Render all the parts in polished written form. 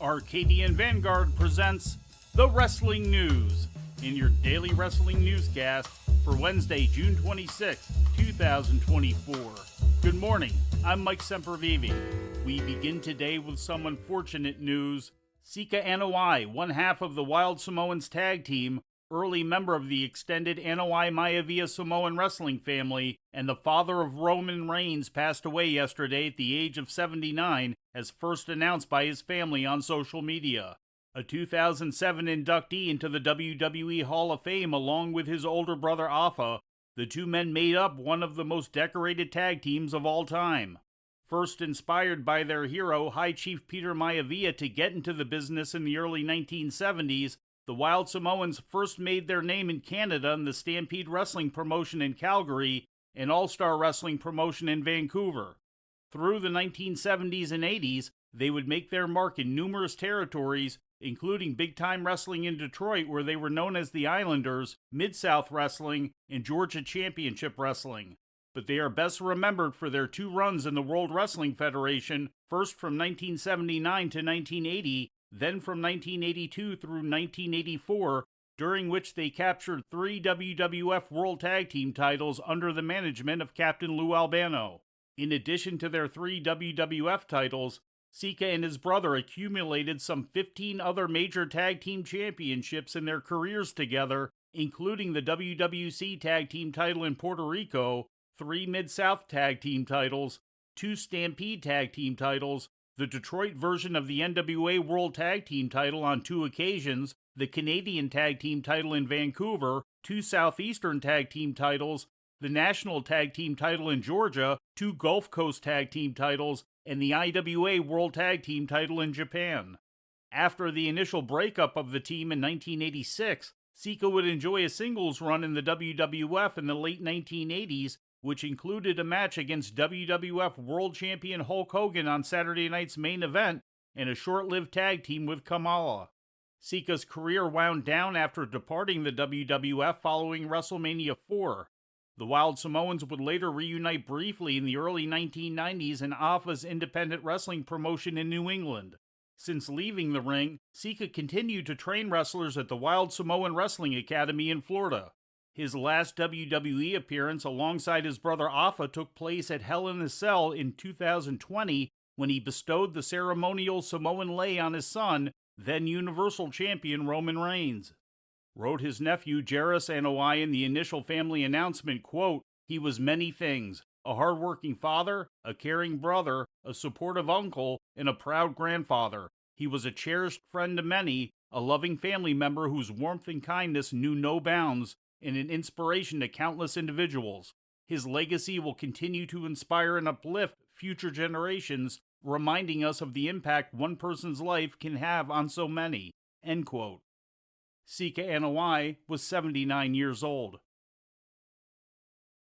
Arcadian Vanguard presents The Wrestling News in your daily wrestling newscast for Wednesday, June 26, 2024. Good morning, I'm Mike Sempervive. We begin today with some unfortunate news. Sika Anoa'i, one half of the Wild Samoans tag team, early member of the extended Anoa'i Maivia Samoan wrestling family, and the father of Roman Reigns, passed away yesterday at the age of 79, as first announced by his family on social media. A 2007 inductee into the WWE Hall of Fame along with his older brother Afa, the two men made up one of the most decorated tag teams of all time. First inspired by their hero, High Chief Peter Maivia, to get into the business in the early 1970s, the Wild Samoans first made their name in Canada in the Stampede Wrestling promotion in Calgary and All-Star Wrestling promotion in Vancouver. Through the 1970s and 80s, they would make their mark in numerous territories, including big-time wrestling in Detroit, where they were known as the Islanders, Mid-South Wrestling, and Georgia Championship Wrestling. But they are best remembered for their two runs in the World Wrestling Federation, first from 1979 to 1980, then from 1982 through 1984, during which they captured 3 WWF World Tag Team titles under the management of Captain Lou Albano. In addition to their 3 WWF titles, Sika and his brother accumulated some 15 other major tag team championships in their careers together, including the WWC Tag Team title in Puerto Rico, 3 Mid-South Tag Team titles, 2 Stampede Tag Team titles, the Detroit version of the NWA World Tag Team title on 2 occasions, the Canadian Tag Team title in Vancouver, 2 Southeastern Tag Team titles, the National Tag Team title in Georgia, 2 Gulf Coast Tag Team titles, and the IWA World Tag Team title in Japan. After the initial breakup of the team in 1986, Sika would enjoy a singles run in the WWF in the late 1980s, which included a match against WWF World Champion Hulk Hogan on Saturday night's main event and a short-lived tag team with Kamala. Sika's career wound down after departing the WWF following WrestleMania 4. The Wild Samoans would later reunite briefly in the early 1990s in Afa's independent wrestling promotion in New England. Since leaving the ring, Sika continued to train wrestlers at the Wild Samoan Wrestling Academy in Florida. His last WWE appearance alongside his brother Afa took place at Hell in a Cell in 2020 when he bestowed the ceremonial Samoan lei on his son, then Universal Champion Roman Reigns. Wrote his nephew Jayce Anoa'i in the initial family announcement, quote, "He was many things, a hard-working father, a caring brother, a supportive uncle, and a proud grandfather. He was a cherished friend to many, a loving family member whose warmth and kindness knew no bounds, and an inspiration to countless individuals. His legacy will continue to inspire and uplift future generations, reminding us of the impact one person's life can have on so many." End quote. Sika Anoa'i was 79 years old.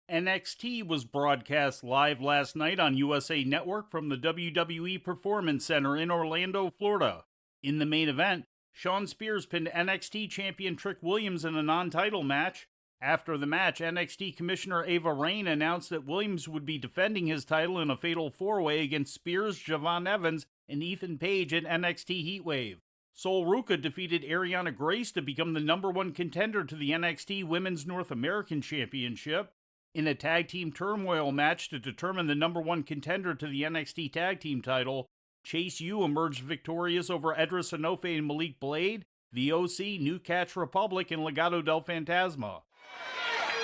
NXT was broadcast live last night on USA Network from the WWE Performance Center in Orlando, Florida. In the main event, Shawn Spears pinned NXT champion Trick Williams in a non-title match. After the match, NXT Commissioner Ava Raine announced that Williams would be defending his title in a fatal 4-way against Spears, Javon Evans, and Ethan Page at NXT Heatwave. Sol Ruca defeated Ariana Grace to become the #1 contender to the NXT Women's North American Championship. In a tag team turmoil match to determine the #1 contender to the NXT Tag Team title, Chase U emerged victorious over Edris Enofe and Malik Blade, the OC, New Catch Republic, and Legado del Fantasma.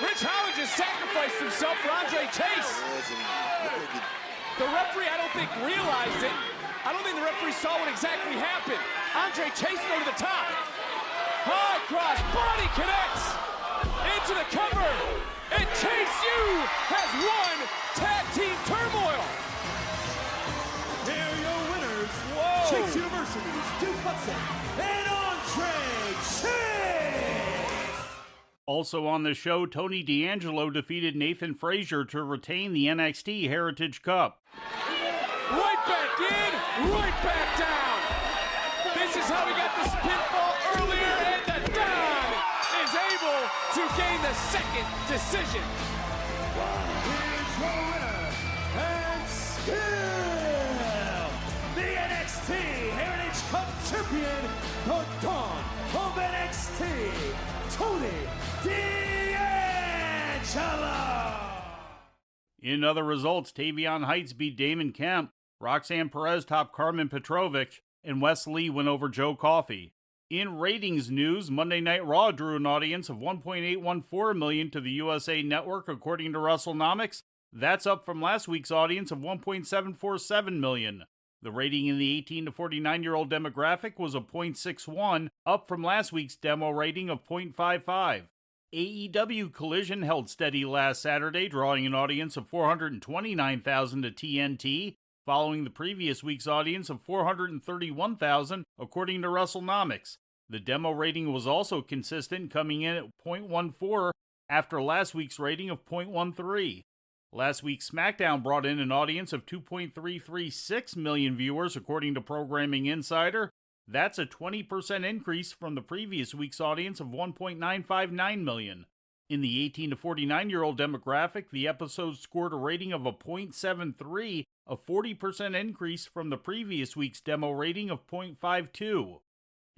Rich Howard just sacrificed himself for Andre Chase. The referee, I don't think, realized it. I don't think the referee saw what exactly happened. Andre Chase go to the top. High cross, body connects into the cover. And Chase U has won Tag Team Turmoil. Here are your winners. Whoa. Chase University's Duke Hudson and Andre Chase. Also on the show, Tony D'Angelo defeated Nathan Frazier to retain the NXT Heritage Cup. Right back in, right back down. This is how we got the pinfall earlier, and the Don is able to gain the second decision. Here's your winner, and still the NXT Heritage Cup champion, the Dawn of NXT, Tony D'Angelo. In other results, Tavion Heights beat Damon Kemp, Roxanne Perez topped Carmen Petrovich, and Wes Lee went over Joe Coffey. In ratings news, Monday Night Raw drew an audience of 1.814 million to the USA Network, according to WrestleNomics. That's up from last week's audience of 1.747 million. The rating in the 18 to 49-year-old demographic was a 0.61, up from last week's demo rating of 0.55. AEW Collision held steady last Saturday, drawing an audience of 429,000 to TNT, following the previous week's audience of 431,000, according to WrestleNomics. The demo rating was also consistent, coming in at 0.14 after last week's rating of 0.13. Last week's SmackDown brought in an audience of 2.336 million viewers, according to Programming Insider. That's a 20% increase from the previous week's audience of 1.959 million. In the 18 to 49-year-old demographic, the episode scored a rating of a 0.73, a 40% increase from the previous week's demo rating of 0.52.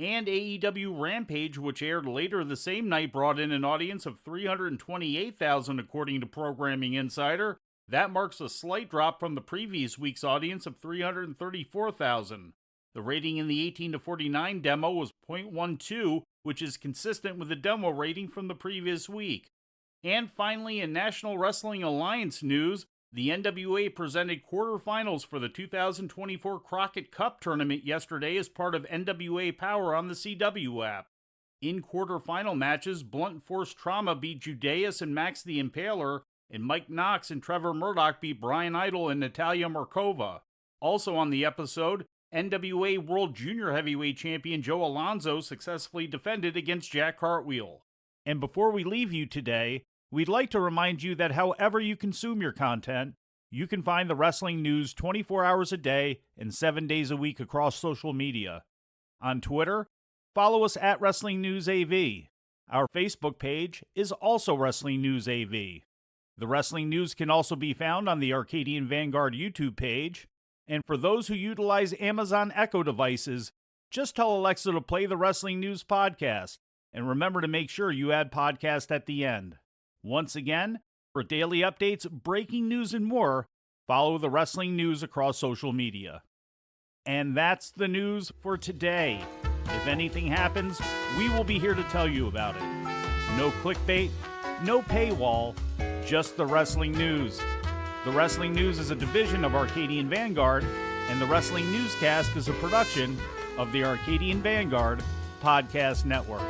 And AEW Rampage, which aired later the same night, brought in an audience of 328,000, according to Programming Insider. That marks a slight drop from the previous week's audience of 334,000. The rating in the 18 to 49 demo was 0.12, which is consistent with the demo rating from the previous week. And finally, in National Wrestling Alliance news, the NWA presented quarterfinals for the 2024 Crockett Cup tournament yesterday as part of NWA Power on the CW app. In quarterfinal matches, Blunt Force Trauma beat Judeus and Max the Impaler, and Mike Knox and Trevor Murdoch beat Brian Idol and Natalia Markova. Also on the episode, NWA World Junior Heavyweight Champion Joe Alonzo successfully defended against Jack Cartwheel. And before we leave you today, we'd like to remind you that however you consume your content, you can find the wrestling news 24 hours a day and 7 days a week across social media. On Twitter, follow us at Wrestling News AV. Our Facebook page is also Wrestling News AV. The Wrestling News can also be found on the Arcadian Vanguard YouTube page. And for those who utilize Amazon Echo devices, just tell Alexa to play the Wrestling News podcast. And remember to make sure you add podcast at the end. Once again, for daily updates, breaking news, and more, follow the Wrestling News across social media. And that's the news for today. If anything happens, we will be here to tell you about it. No clickbait, no paywall, just the Wrestling News. The Wrestling News is a division of Arcadian Vanguard, and the Wrestling Newscast is a production of the Arcadian Vanguard Podcast Network.